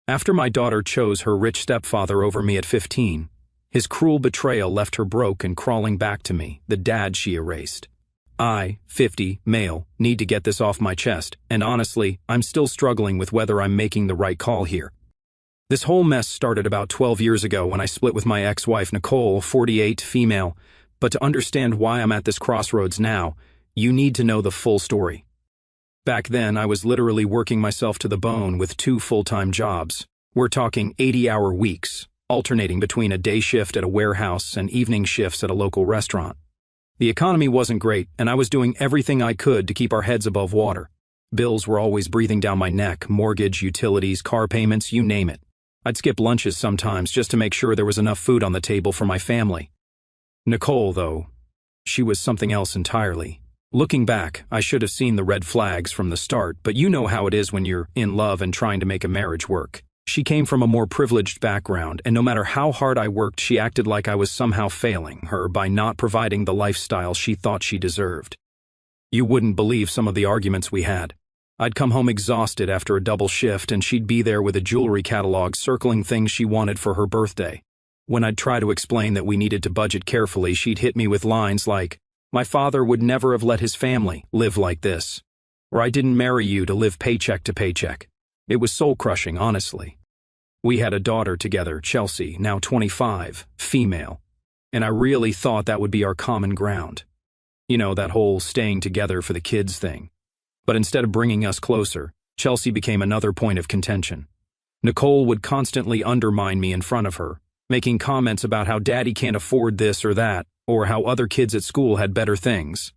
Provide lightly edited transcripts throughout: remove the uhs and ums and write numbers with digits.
After my daughter chose her rich stepfather over me at 15, his cruel betrayal left her broke and crawling back to me, the dad she erased. I, 50, male, need to get this off my chest, and honestly, I'm still struggling with whether I'm making the right call here. This whole mess started about 12 years ago when I split with my ex-wife Nicole, 48, female, but to understand why I'm at this crossroads now, you need to know the full story. Back then, I was literally working myself to the bone with 2 full-time jobs. We're talking 80-hour weeks, alternating between a day shift at a warehouse and evening shifts at a local restaurant. The economy wasn't great, and I was doing everything I could to keep our heads above water. Bills were always breathing down my neck, mortgage, utilities, car payments, you name it. I'd skip lunches sometimes just to make sure there was enough food on the table for my family. Nicole, though, she was something else entirely. Looking back, I should have seen the red flags from the start, but you know how it is when you're in love and trying to make a marriage work. She came from a more privileged background, and no matter how hard I worked, she acted like I was somehow failing her by not providing the lifestyle she thought she deserved. You wouldn't believe some of the arguments we had. I'd come home exhausted after a double shift, and she'd be there with a jewelry catalog circling things she wanted for her birthday. When I'd try to explain that we needed to budget carefully, she'd hit me with lines like, "My father would never have let his family live like this," or "I didn't marry you to live paycheck to paycheck." It was soul-crushing, honestly. We had a daughter together, Chelsea, now 25, female, and I really thought that would be our common ground. You know, that whole staying together for the kids thing. But instead of bringing us closer, Chelsea became another point of contention. Nicole would constantly undermine me in front of her, making comments about how daddy can't afford this or that, or how other kids at school had better things.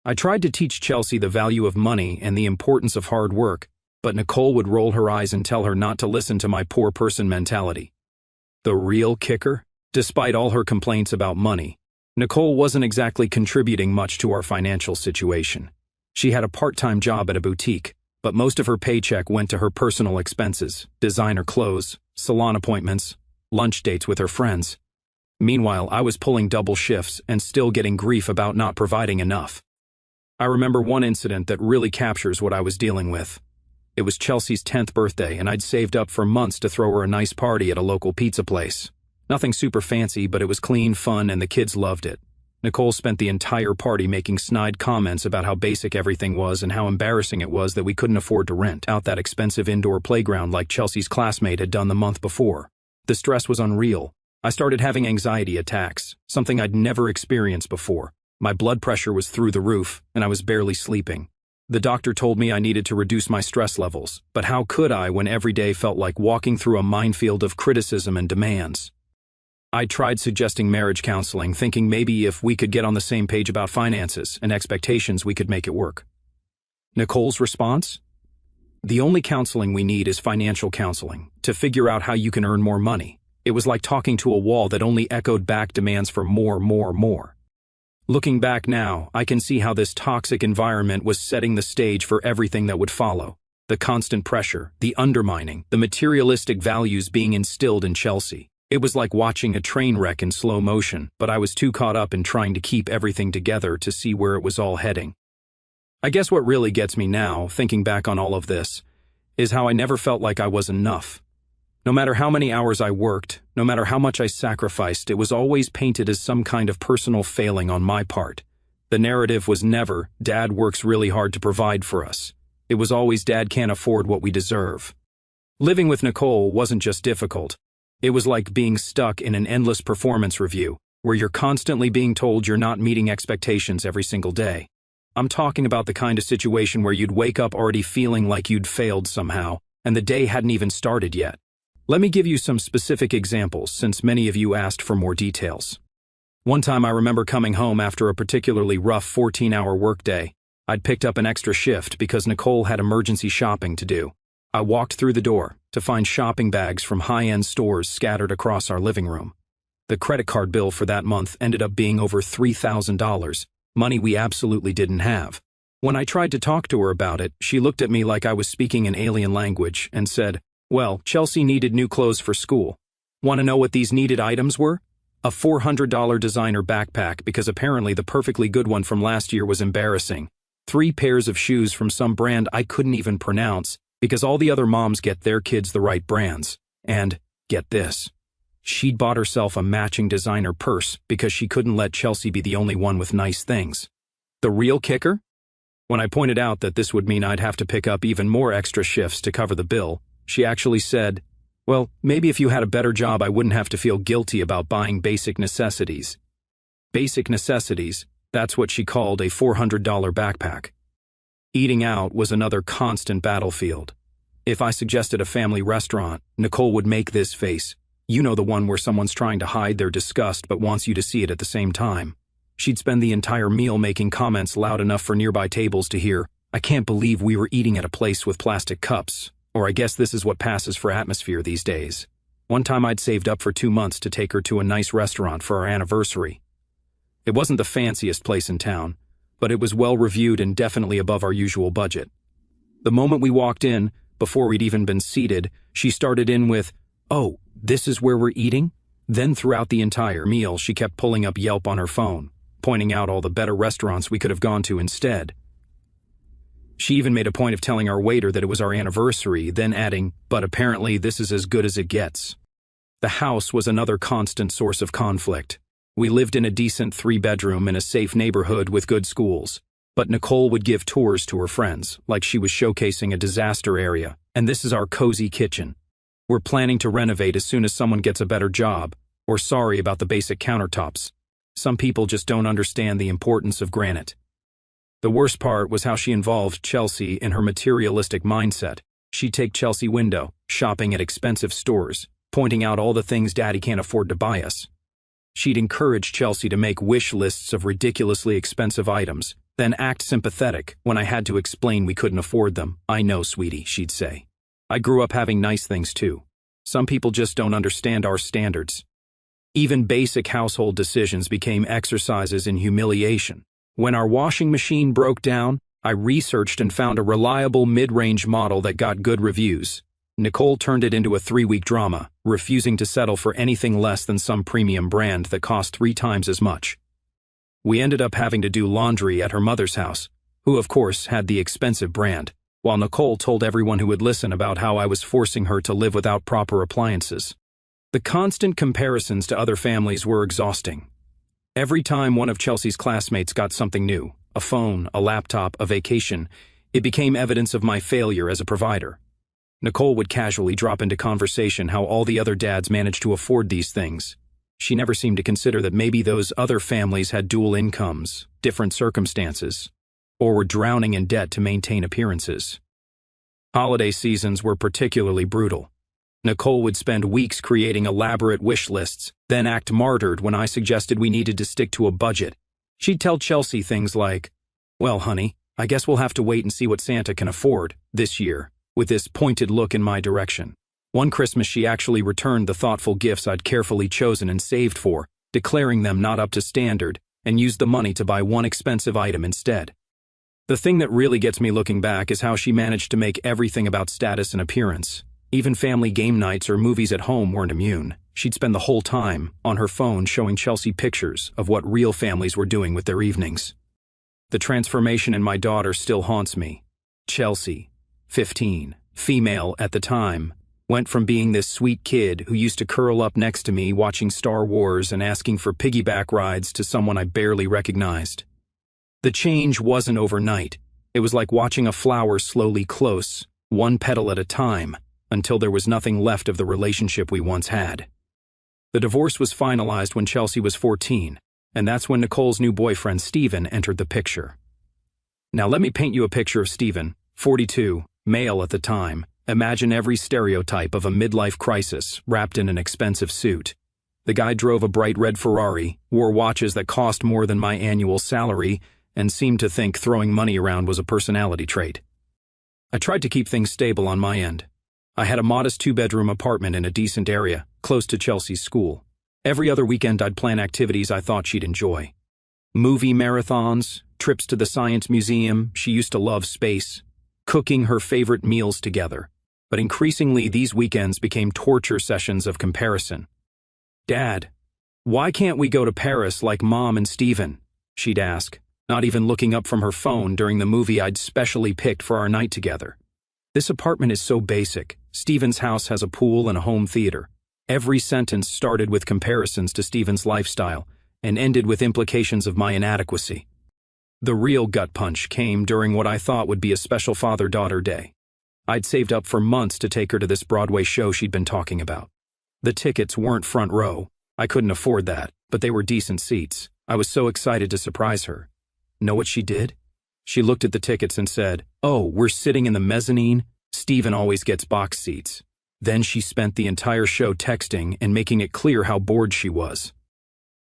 I tried to teach Chelsea the value of money and the importance of hard work, but Nicole would roll her eyes and tell her not to listen to my poor person mentality. The real kicker? Despite all her complaints about money, Nicole wasn't exactly contributing much to our financial situation. She had a part-time job at a boutique, but most of her paycheck went to her personal expenses, designer clothes, salon appointments, lunch dates with her friends. Meanwhile, I was pulling double shifts and still getting grief about not providing enough. I remember one incident that really captures what I was dealing with. It was Chelsea's 10th birthday, and I'd saved up for months to throw her a nice party at a local pizza place. Nothing super fancy, but it was clean, fun, and the kids loved it. Nicole spent the entire party making snide comments about how basic everything was and how embarrassing it was that we couldn't afford to rent out that expensive indoor playground like Chelsea's classmate had done the month before. The stress was unreal. I started having anxiety attacks, something I'd never experienced before. My blood pressure was through the roof, and I was barely sleeping. The doctor told me I needed to reduce my stress levels, but how could I when every day felt like walking through a minefield of criticism and demands? I tried suggesting marriage counseling, thinking maybe if we could get on the same page about finances and expectations, we could make it work. Nicole's response? "The only counseling we need is financial counseling, to figure out how you can earn more money." It was like talking to a wall that only echoed back demands for more, more, more. Looking back now, I can see how this toxic environment was setting the stage for everything that would follow. The constant pressure, the undermining, the materialistic values being instilled in Chelsea. It was like watching a train wreck in slow motion, but I was too caught up in trying to keep everything together to see where it was all heading. I guess what really gets me now, thinking back on all of this, is how I never felt like I was enough. No matter how many hours I worked, no matter how much I sacrificed, it was always painted as some kind of personal failing on my part. The narrative was never, "Dad works really hard to provide for us." It was always, "Dad can't afford what we deserve." Living with Nicole wasn't just difficult. It was like being stuck in an endless performance review, where you're constantly being told you're not meeting expectations every single day. I'm talking about the kind of situation where you'd wake up already feeling like you'd failed somehow, and the day hadn't even started yet. Let me give you some specific examples, since many of you asked for more details. One time I remember coming home after a particularly rough 14-hour workday. I'd picked up an extra shift because Nicole had emergency shopping to do. I walked through the door to find shopping bags from high-end stores scattered across our living room. The credit card bill for that month ended up being over $3,000, money we absolutely didn't have. When I tried to talk to her about it, she looked at me like I was speaking an alien language and said, "Well, Chelsea needed new clothes for school. Want to know what these needed items were? A $400 designer backpack because apparently the perfectly good one from last year was embarrassing. 3 pairs of shoes from some brand I couldn't even pronounce, Because all the other moms get their kids the right brands. And, get this, she'd bought herself a matching designer purse because she couldn't let Chelsea be the only one with nice things. The real kicker? When I pointed out that this would mean I'd have to pick up even more extra shifts to cover the bill, she actually said, "Well, maybe if you had a better job I wouldn't have to feel guilty about buying basic necessities." Basic necessities, that's what she called a $400 backpack. Eating out was another constant battlefield. If I suggested a family restaurant, Nicole would make this face. You know, the one where someone's trying to hide their disgust but wants you to see it at the same time. She'd spend the entire meal making comments loud enough for nearby tables to hear, "I can't believe we were eating at a place with plastic cups," or "I guess this is what passes for atmosphere these days." One time I'd saved up for 2 months to take her to a nice restaurant for our anniversary. It wasn't the fanciest place in town, but it was well reviewed and definitely above our usual budget. The moment we walked in, before we'd even been seated, she started in with, "Oh, this is where we're eating?" Then throughout the entire meal, she kept pulling up Yelp on her phone, pointing out all the better restaurants we could have gone to instead. She even made a point of telling our waiter that it was our anniversary, then adding, "But apparently this is as good as it gets." The house was another constant source of conflict. We lived in a decent 3-bedroom in a safe neighborhood with good schools, but Nicole would give tours to her friends, like she was showcasing a disaster area, and this is our cozy kitchen. We're planning to renovate as soon as someone gets a better job, or sorry about the basic countertops. Some people just don't understand the importance of granite. The worst part was how she involved Chelsea in her materialistic mindset. She'd take Chelsea window, shopping at expensive stores, pointing out all the things Daddy can't afford to buy us. She'd encourage Chelsea to make wish lists of ridiculously expensive items, then act sympathetic when I had to explain we couldn't afford them. "I know, sweetie," she'd say. "I grew up having nice things too. Some people just don't understand our standards." Even basic household decisions became exercises in humiliation. When our washing machine broke down, I researched and found a reliable mid-range model that got good reviews. Nicole turned it into a 3-week drama, refusing to settle for anything less than some premium brand that cost 3 times as much. We ended up having to do laundry at her mother's house, who of course had the expensive brand, while Nicole told everyone who would listen about how I was forcing her to live without proper appliances. The constant comparisons to other families were exhausting. Every time one of Chelsea's classmates got something new, a phone, a laptop, a vacation, it became evidence of my failure as a provider. Nicole would casually drop into conversation how all the other dads managed to afford these things. She never seemed to consider that maybe those other families had dual incomes, different circumstances, or were drowning in debt to maintain appearances. Holiday seasons were particularly brutal. Nicole would spend weeks creating elaborate wish lists, then act martyred when I suggested we needed to stick to a budget. She'd tell Chelsea things like, "Well, honey, I guess we'll have to wait and see what Santa can afford this year," with this pointed look in my direction. One Christmas she actually returned the thoughtful gifts I'd carefully chosen and saved for, declaring them not up to standard, and used the money to buy one expensive item instead. The thing that really gets me looking back is how she managed to make everything about status and appearance. Even family game nights or movies at home weren't immune. She'd spend the whole time on her phone showing Chelsea pictures of what real families were doing with their evenings. The transformation in my daughter still haunts me. Chelsea, 15, female at the time, went from being this sweet kid who used to curl up next to me watching Star Wars and asking for piggyback rides to someone I barely recognized. The change wasn't overnight. It was like watching a flower slowly close, one petal at a time, until there was nothing left of the relationship we once had. The divorce was finalized when Chelsea was 14, and that's when Nicole's new boyfriend Steven entered the picture. Now let me paint you a picture of Steven, 42, male at the time. Imagine every stereotype of a midlife crisis wrapped in an expensive suit. The guy drove a bright red Ferrari, wore watches that cost more than my annual salary, and seemed to think throwing money around was a personality trait. I tried to keep things stable on my end. I had a modest 2-bedroom apartment in a decent area, close to Chelsea's school. Every other weekend I'd plan activities I thought she'd enjoy. Movie marathons, trips to the science museum, she used to love space, cooking her favorite meals together. But increasingly these weekends became torture sessions of comparison. "Dad, why can't we go to Paris like Mom and Steven?" she'd ask, not even looking up from her phone during the movie I'd specially picked for our night together. This apartment is so basic. Steven's house has a pool and a home theater. Every sentence started with comparisons to Steven's lifestyle and ended with implications of my inadequacy. The real gut punch came during what I thought would be a special father-daughter day. I'd saved up for months to take her to this Broadway show she'd been talking about. The tickets weren't front row. I couldn't afford that, but they were decent seats. I was so excited to surprise her. Know what she did? She looked at the tickets and said, "Oh, we're sitting in the mezzanine? Steven always gets box seats." Then she spent the entire show texting and making it clear how bored she was.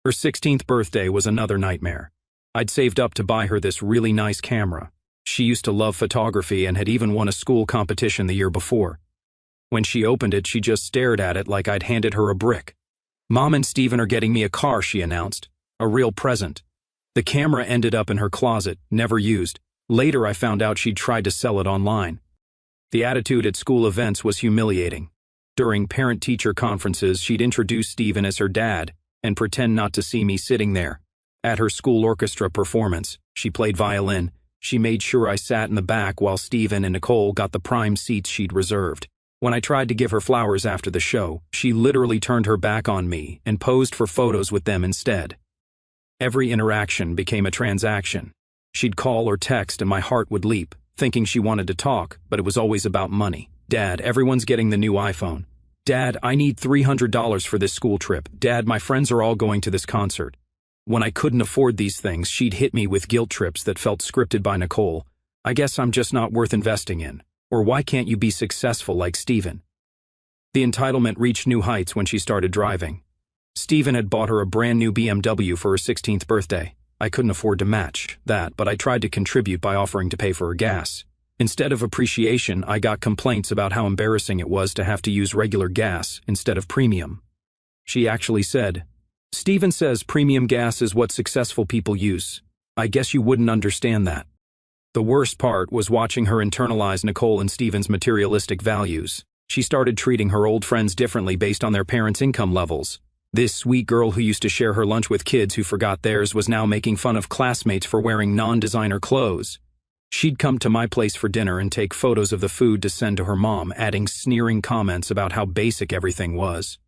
Her 16th birthday was another nightmare. I'd saved up to buy her this really nice camera. She used to love photography and had even won a school competition the year before. When she opened it, she just stared at it like I'd handed her a brick. "Mom and Steven are getting me a car," she announced. A real present. The camera ended up in her closet, never used. Later I found out she'd tried to sell it online. The attitude at school events was humiliating. During parent-teacher conferences, she'd introduce Steven as her dad and pretend not to see me sitting there. At her school orchestra performance, she played violin. She made sure I sat in the back while Steven and Nicole got the prime seats she'd reserved. When I tried to give her flowers after the show, she literally turned her back on me and posed for photos with them instead. Every interaction became a transaction. She'd call or text and my heart would leap, thinking she wanted to talk, but it was always about money. "Dad, everyone's getting the new iPhone. Dad, I need $300 for this school trip. Dad, my friends are all going to this concert." When I couldn't afford these things, she'd hit me with guilt trips that felt scripted by Nicole. "I guess I'm just not worth investing in." Or "Why can't you be successful like Steven?" The entitlement reached new heights when she started driving. Steven had bought her a brand new BMW for her 16th birthday. I couldn't afford to match that, but I tried to contribute by offering to pay for her gas. Instead of appreciation, I got complaints about how embarrassing it was to have to use regular gas instead of premium. She actually said, "Steven says premium gas is what successful people use. I guess you wouldn't understand that." The worst part was watching her internalize Nicole and Steven's materialistic values. She started treating her old friends differently based on their parents' income levels. This sweet girl who used to share her lunch with kids who forgot theirs was now making fun of classmates for wearing non-designer clothes. She'd come to my place for dinner and take photos of the food to send to her mom, adding sneering comments about how basic everything was.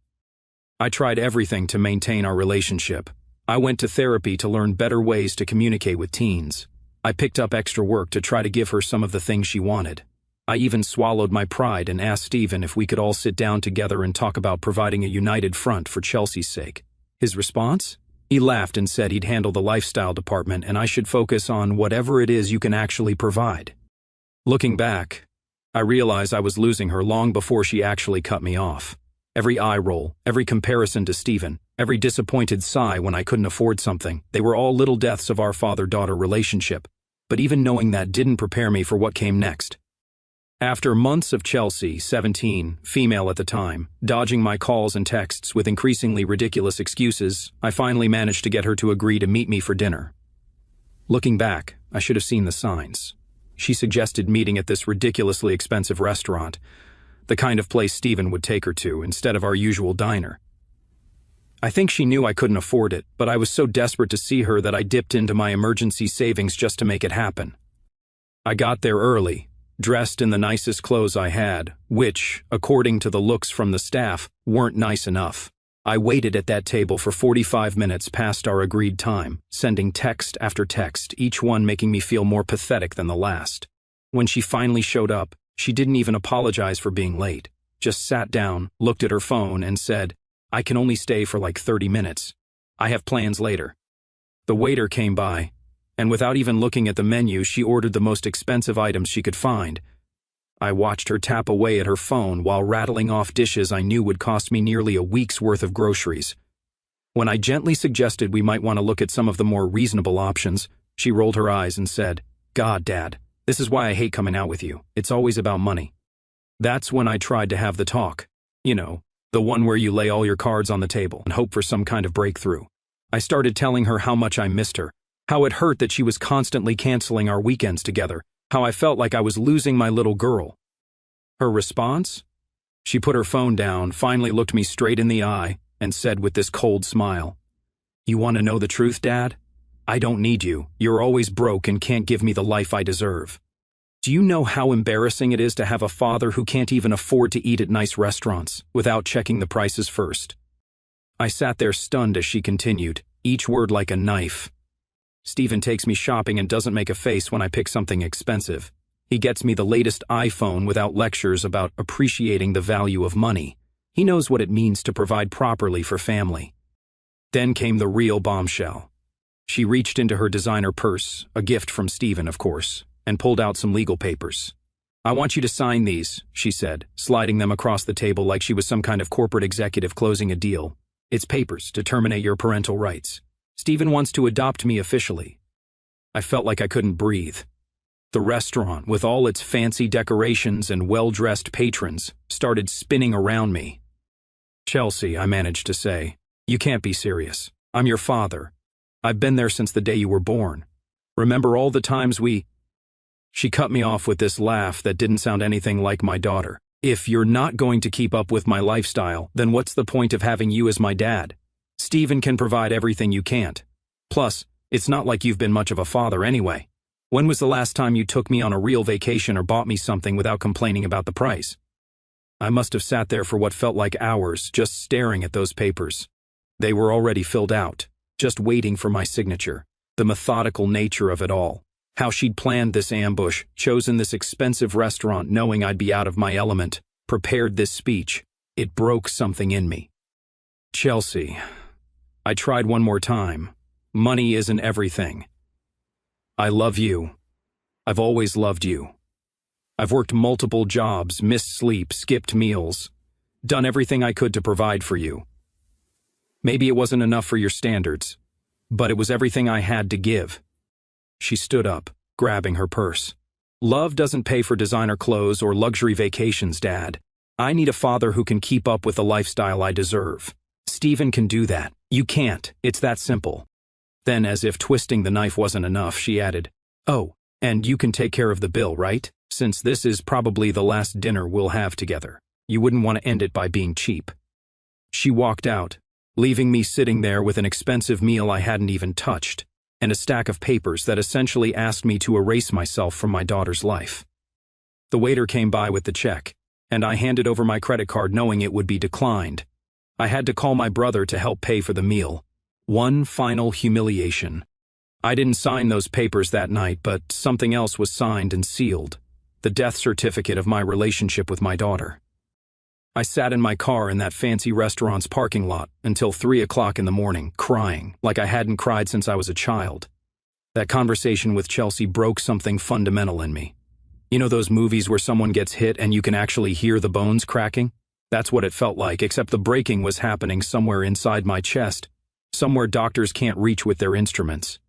I tried everything to maintain our relationship. I went to therapy to learn better ways to communicate with teens. I picked up extra work to try to give her some of the things she wanted. I even swallowed my pride and asked Steven if we could all sit down together and talk about providing a united front for Chelsea's sake. His response? He laughed and said he'd handle the lifestyle department and I should focus on whatever it is you can actually provide. Looking back, I realized I was losing her long before she actually cut me off. Every eye roll, every comparison to Steven, every disappointed sigh when I couldn't afford something, they were all little deaths of our father-daughter relationship. But even knowing that didn't prepare me for what came next. After months of Chelsea, 17, female at the time, dodging my calls and texts with increasingly ridiculous excuses, I finally managed to get her to agree to meet me for dinner. Looking back, I should have seen the signs. She suggested meeting at this ridiculously expensive restaurant, the kind of place Steven would take her to instead of our usual diner. I think she knew I couldn't afford it, but I was so desperate to see her that I dipped into my emergency savings just to make it happen. I got there early, dressed in the nicest clothes I had, which, according to the looks from the staff, weren't nice enough. I waited at that table for 45 minutes past our agreed time, sending text after text, each one making me feel more pathetic than the last. When she finally showed up, she didn't even apologize for being late, just sat down, looked at her phone, and said, "I can only stay for like 30 minutes. I have plans later." The waiter came by, and without even looking at the menu, she ordered the most expensive items she could find. I watched her tap away at her phone while rattling off dishes I knew would cost me nearly a week's worth of groceries. When I gently suggested we might want to look at some of the more reasonable options, she rolled her eyes and said, "God, Dad, this is why I hate coming out with you. It's always about money." That's when I tried to have the talk. You know, the one where you lay all your cards on the table and hope for some kind of breakthrough. I started telling her how much I missed her, how it hurt that she was constantly canceling our weekends together, how I felt like I was losing my little girl. Her response? She put her phone down, finally looked me straight in the eye, and said with this cold smile, "You want to know the truth, Dad? I don't need you. You're always broke and can't give me the life I deserve." Do you know how embarrassing it is to have a father who can't even afford to eat at nice restaurants without checking the prices first? I sat there stunned as she continued, each word like a knife. Stephen takes me shopping and doesn't make a face when I pick something expensive. He gets me the latest iPhone without lectures about appreciating the value of money. He knows what it means to provide properly for family. Then came the real bombshell. She reached into her designer purse, a gift from Stephen, of course, and pulled out some legal papers. "I want you to sign these," she said, sliding them across the table like she was some kind of corporate executive closing a deal. "It's papers to terminate your parental rights. Stephen wants to adopt me officially." I felt like I couldn't breathe. The restaurant, with all its fancy decorations and well-dressed patrons, started spinning around me. "Chelsea," I managed to say, "you can't be serious. I'm your father. I've been there since the day you were born. Remember all the times we—" She cut me off with this laugh that didn't sound anything like my daughter. "If you're not going to keep up with my lifestyle, then what's the point of having you as my dad? Stephen can provide everything you can't. Plus, it's not like you've been much of a father anyway. When was the last time you took me on a real vacation or bought me something without complaining about the price?" I must have sat there for what felt like hours, just staring at those papers. They were already filled out, just waiting for my signature. The methodical nature of it all. How she'd planned this ambush, chosen this expensive restaurant knowing I'd be out of my element, prepared this speech. It broke something in me. "Chelsea," I tried one more time. "Money isn't everything. I love you. I've always loved you. I've worked multiple jobs, missed sleep, skipped meals, done everything I could to provide for you. Maybe it wasn't enough for your standards, but it was everything I had to give." She stood up, grabbing her purse. "Love doesn't pay for designer clothes or luxury vacations, Dad. I need a father who can keep up with the lifestyle I deserve. Stephen can do that. You can't. It's that simple." Then, as if twisting the knife wasn't enough, she added, "Oh, and you can take care of the bill, right? Since this is probably the last dinner we'll have together. You wouldn't want to end it by being cheap." She walked out, leaving me sitting there with an expensive meal I hadn't even touched, and a stack of papers that essentially asked me to erase myself from my daughter's life. The waiter came by with the check, and I handed over my credit card knowing it would be declined. I had to call my brother to help pay for the meal. One final humiliation. I didn't sign those papers that night, but something else was signed and sealed. The death certificate of my relationship with my daughter. I sat in my car in that fancy restaurant's parking lot until 3 o'clock in the morning, crying like I hadn't cried since I was a child. That conversation with Chelsea broke something fundamental in me. You know those movies where someone gets hit and you can actually hear the bones cracking? That's what it felt like, except the breaking was happening somewhere inside my chest, somewhere doctors can't reach with their instruments.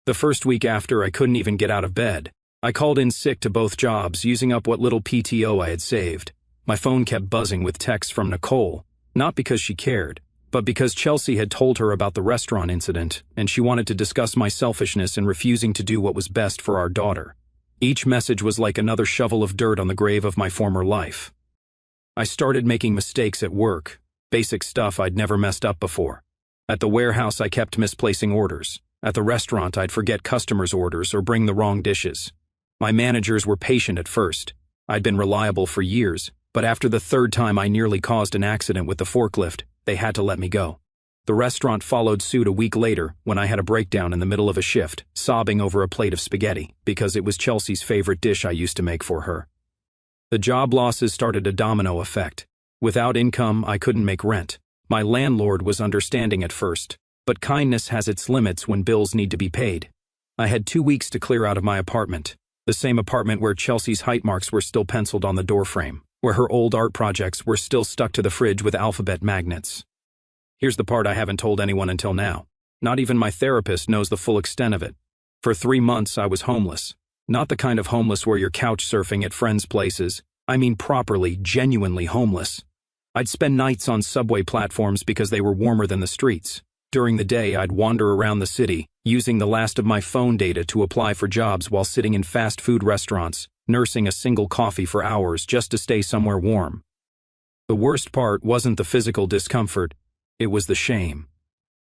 The first week after, I couldn't even get out of bed. I called in sick to both jobs, using up what little PTO I had saved. My phone kept buzzing with texts from Nicole, not because she cared, but because Chelsea had told her about the restaurant incident, and she wanted to discuss my selfishness in refusing to do what was best for our daughter. Each message was like another shovel of dirt on the grave of my former life. I started making mistakes at work, basic stuff I'd never messed up before. At the warehouse, I kept misplacing orders. At the restaurant, I'd forget customers' orders or bring the wrong dishes. My managers were patient at first. I'd been reliable for years, but after the third time I nearly caused an accident with the forklift, they had to let me go. The restaurant followed suit a week later when I had a breakdown in the middle of a shift, sobbing over a plate of spaghetti because it was Chelsea's favorite dish I used to make for her. The job losses started a domino effect. Without income, I couldn't make rent. My landlord was understanding at first, but kindness has its limits when bills need to be paid. I had 2 weeks to clear out of my apartment, the same apartment where Chelsea's height marks were still penciled on the doorframe, where her old art projects were still stuck to the fridge with alphabet magnets. Here's the part I haven't told anyone until now. Not even my therapist knows the full extent of it. For 3 months, I was homeless. Not the kind of homeless where you're couch surfing at friends' places. I mean properly, genuinely homeless. I'd spend nights on subway platforms because they were warmer than the streets. During the day, I'd wander around the city, using the last of my phone data to apply for jobs while sitting in fast food restaurants, nursing a single coffee for hours just to stay somewhere warm. The worst part wasn't the physical discomfort, it was the shame.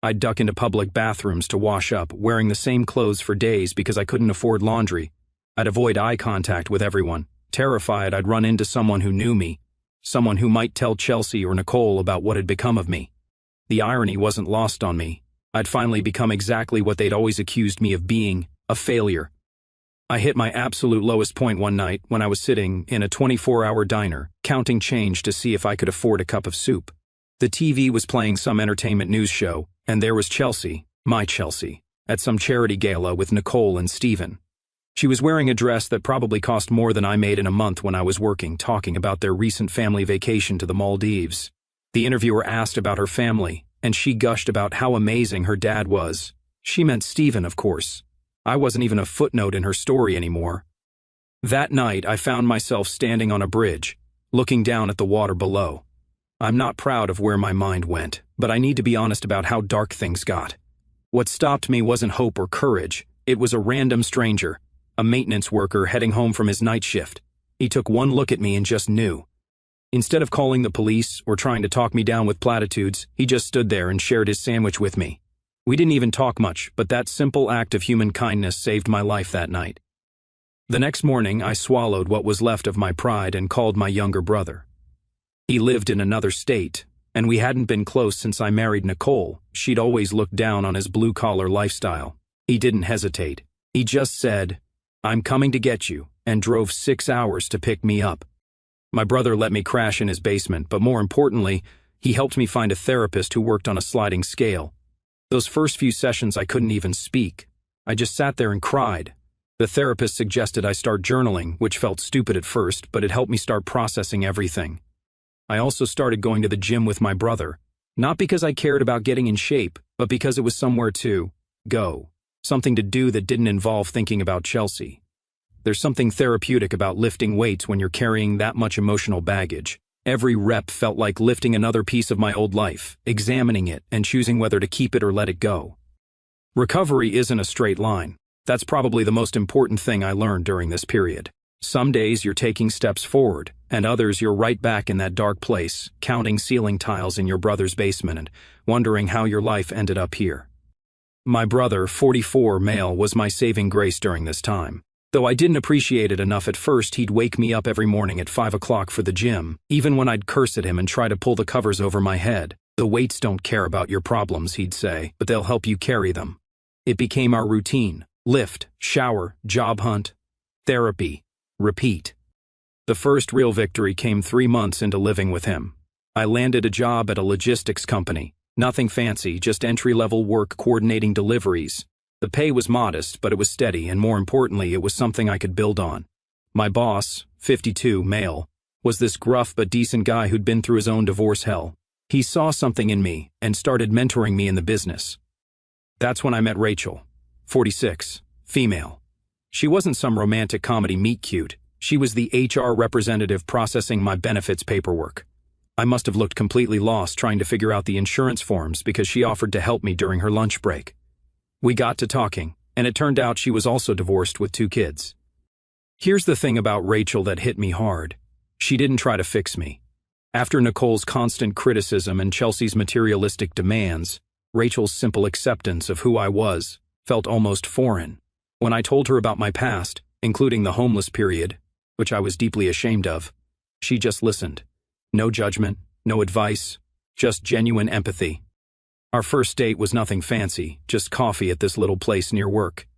I'd duck into public bathrooms to wash up, wearing the same clothes for days because I couldn't afford laundry. I'd avoid eye contact with everyone, terrified I'd run into someone who knew me, someone who might tell Chelsea or Nicole about what had become of me. The irony wasn't lost on me. I'd finally become exactly what they'd always accused me of being, a failure. I hit my absolute lowest point one night when I was sitting in a 24-hour diner, counting change to see if I could afford a cup of soup. The TV was playing some entertainment news show, and there was Chelsea, my Chelsea, at some charity gala with Nicole and Steven. She was wearing a dress that probably cost more than I made in a month when I was working, talking about their recent family vacation to the Maldives. The interviewer asked about her family, and she gushed about how amazing her dad was. She meant Steven, of course. I wasn't even a footnote in her story anymore. That night, I found myself standing on a bridge, looking down at the water below. I'm not proud of where my mind went, but I need to be honest about how dark things got. What stopped me wasn't hope or courage. It was a random stranger, a maintenance worker heading home from his night shift. He took one look at me and just knew. Instead of calling the police or trying to talk me down with platitudes, he just stood there and shared his sandwich with me. We didn't even talk much, but that simple act of human kindness saved my life that night. The next morning, I swallowed what was left of my pride and called my younger brother. He lived in another state, and we hadn't been close since I married Nicole. She'd always looked down on his blue-collar lifestyle. He didn't hesitate. He just said, "I'm coming to get you," and drove 6 hours to pick me up. My brother let me crash in his basement, but more importantly, he helped me find a therapist who worked on a sliding scale. Those first few sessions I couldn't even speak. I just sat there and cried. The therapist suggested I start journaling, which felt stupid at first, but it helped me start processing everything. I also started going to the gym with my brother, not because I cared about getting in shape, but because it was somewhere to go. Something to do that didn't involve thinking about Chelsea. There's something therapeutic about lifting weights when you're carrying that much emotional baggage. Every rep felt like lifting another piece of my old life, examining it and choosing whether to keep it or let it go. Recovery isn't a straight line. That's probably the most important thing I learned during this period. Some days you're taking steps forward, and others you're right back in that dark place, counting ceiling tiles in your brother's basement and wondering how your life ended up here. My brother, 44, male, was my saving grace during this time. Though I didn't appreciate it enough at first, he'd wake me up every morning at 5 o'clock for the gym, even when I'd curse at him and try to pull the covers over my head. "The weights don't care about your problems," he'd say, "but they'll help you carry them." It became our routine. Lift, shower, job hunt, therapy, repeat. The first real victory came 3 months into living with him. I landed a job at a logistics company. Nothing fancy, just entry-level work coordinating deliveries. The pay was modest, but it was steady, and more importantly, it was something I could build on. My boss, 52, male, was this gruff but decent guy who'd been through his own divorce hell. He saw something in me and started mentoring me in the business. That's when I met Rachel, 46, female. She wasn't some romantic comedy meet-cute. She was the HR representative processing my benefits paperwork. I must have looked completely lost trying to figure out the insurance forms because she offered to help me during her lunch break. We got to talking, and it turned out she was also divorced with 2 kids. Here's the thing about Rachel that hit me hard. She didn't try to fix me. After Nicole's constant criticism and Chelsea's materialistic demands, Rachel's simple acceptance of who I was felt almost foreign. When I told her about my past, including the homeless period, which I was deeply ashamed of, she just listened. No judgment, no advice, just genuine empathy. Our first date was nothing fancy, just coffee at this little place near work.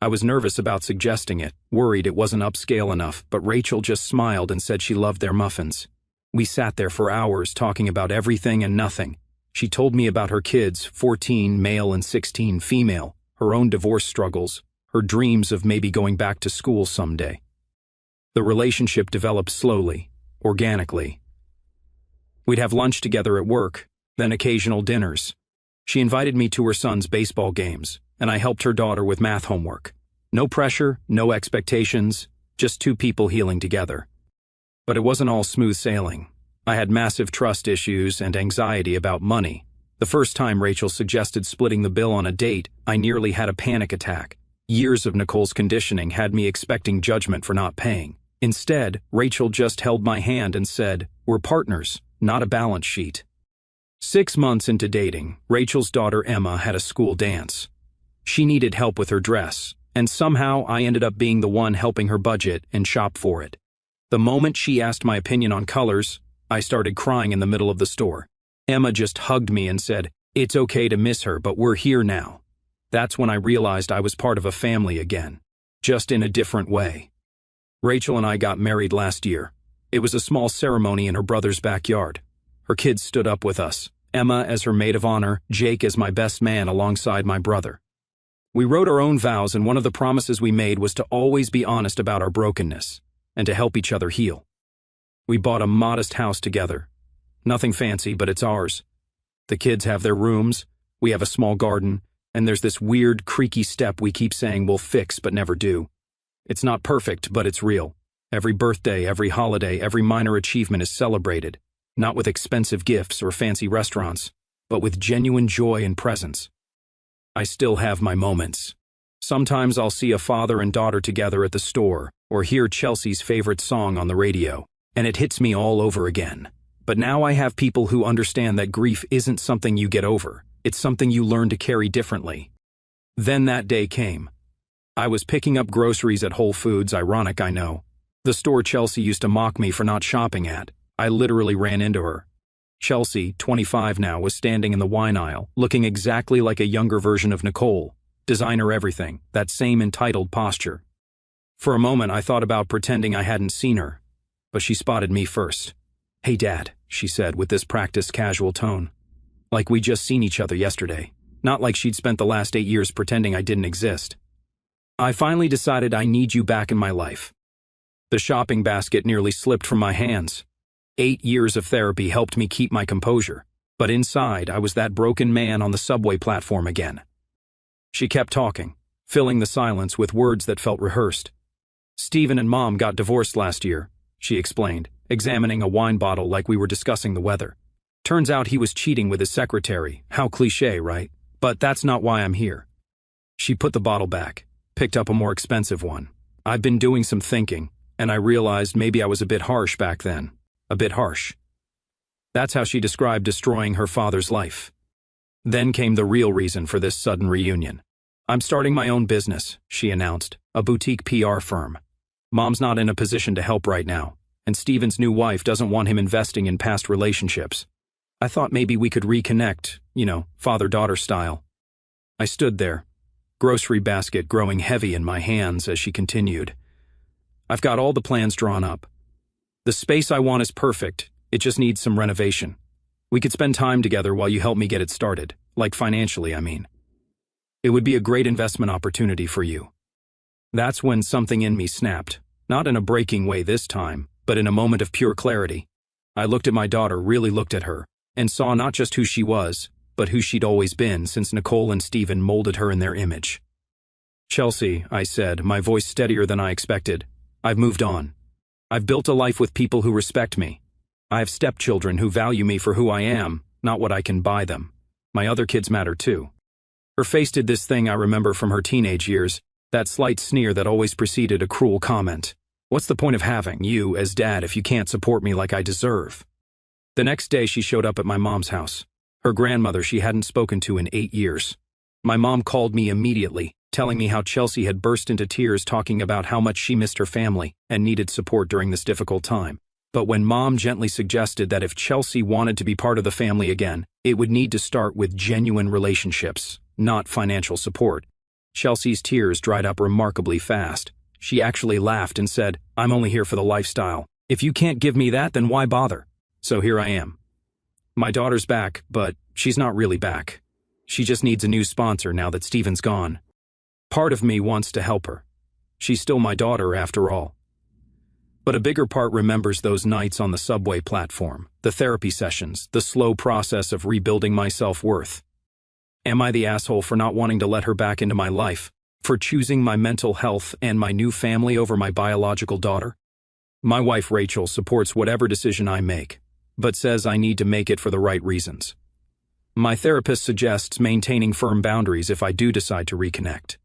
I was nervous about suggesting it, worried it wasn't upscale enough, but Rachel just smiled and said she loved their muffins. We sat there for hours talking about everything and nothing. She told me about her kids, 14 male and 16 female, her own divorce struggles, her dreams of maybe going back to school someday. The relationship developed slowly, organically. We'd have lunch together at work, then occasional dinners. She invited me to her son's baseball games, and I helped her daughter with math homework. No pressure, no expectations, just 2 people healing together. But it wasn't all smooth sailing. I had massive trust issues and anxiety about money. The first time Rachel suggested splitting the bill on a date, I nearly had a panic attack. Years of Nicole's conditioning had me expecting judgment for not paying. Instead, Rachel just held my hand and said, "We're partners, not a balance sheet." 6 months into dating, Rachel's daughter Emma had a school dance. She needed help with her dress, and somehow I ended up being the one helping her budget and shop for it. The moment she asked my opinion on colors, I started crying in the middle of the store. Emma just hugged me and said, "It's okay to miss her, but we're here now." That's when I realized I was part of a family again, just in a different way. Rachel and I got married last year. It was a small ceremony in her brother's backyard. Her kids stood up with us, Emma as her maid of honor, Jake as my best man alongside my brother. We wrote our own vows, and one of the promises we made was to always be honest about our brokenness and to help each other heal. We bought a modest house together. Nothing fancy, but it's ours. The kids have their rooms, we have a small garden, and there's this weird, creaky step we keep saying we'll fix but never do. It's not perfect, but it's real. Every birthday, every holiday, every minor achievement is celebrated, not with expensive gifts or fancy restaurants, but with genuine joy and presence. I still have my moments. Sometimes I'll see a father and daughter together at the store or hear Chelsea's favorite song on the radio, and it hits me all over again. But now I have people who understand that grief isn't something you get over. It's something you learn to carry differently. Then that day came. I was picking up groceries at Whole Foods, ironic I know. The store Chelsea used to mock me for not shopping at. I literally ran into her. Chelsea, 25 now, was standing in the wine aisle, looking exactly like a younger version of Nicole. Designer everything, that same entitled posture. For a moment I thought about pretending I hadn't seen her, but she spotted me first. "Hey Dad," she said with this practiced casual tone. Like we'd just seen each other yesterday. Not like she'd spent the last 8 years pretending I didn't exist. "I finally decided I need you back in my life." The shopping basket nearly slipped from my hands. 8 years of therapy helped me keep my composure, but inside I was that broken man on the subway platform again. She kept talking, filling the silence with words that felt rehearsed. "Steven and Mom got divorced last year," she explained, examining a wine bottle like we were discussing the weather. "Turns out he was cheating with his secretary. How cliché, right? But that's not why I'm here." She put the bottle back, picked up a more expensive one. "I've been doing some thinking, and I realized maybe I was a bit harsh back then. A bit harsh." That's how she described destroying her father's life. Then came the real reason for this sudden reunion. "I'm starting my own business," she announced, "a boutique PR firm. Mom's not in a position to help right now, and Steven's new wife doesn't want him investing in past relationships. I thought maybe we could reconnect, father-daughter style." I stood there, grocery basket growing heavy in my hands as she continued. "I've got all the plans drawn up. The space I want is perfect, it just needs some renovation. We could spend time together while you help me get it started, like financially, I mean. It would be a great investment opportunity for you." That's when something in me snapped, not in a breaking way this time, but in a moment of pure clarity. I looked at my daughter, really looked at her, and saw not just who she was, but who she'd always been since Nicole and Steven molded her in their image. "Chelsea," I said, my voice steadier than I expected, "I've moved on. I've built a life with people who respect me. I have stepchildren who value me for who I am, not what I can buy them. My other kids matter too." Her face did this thing I remember from her teenage years, that slight sneer that always preceded a cruel comment. "What's the point of having you as dad if you can't support me like I deserve?" The next day she showed up at my mom's house, her grandmother she hadn't spoken to in 8 years. My mom called me immediately, telling me how Chelsea had burst into tears talking about how much she missed her family and needed support during this difficult time. But when Mom gently suggested that if Chelsea wanted to be part of the family again, it would need to start with genuine relationships, not financial support, Chelsea's tears dried up remarkably fast. She actually laughed and said, "I'm only here for the lifestyle. If you can't give me that, then why bother?" So here I am. My daughter's back, but she's not really back. She just needs a new sponsor now that Steven's gone. Part of me wants to help her. She's still my daughter after all. But a bigger part remembers those nights on the subway platform, the therapy sessions, the slow process of rebuilding my self-worth. Am I the asshole for not wanting to let her back into my life? For choosing my mental health and my new family over my biological daughter? My wife Rachel supports whatever decision I make, but says I need to make it for the right reasons. My therapist suggests maintaining firm boundaries if I do decide to reconnect.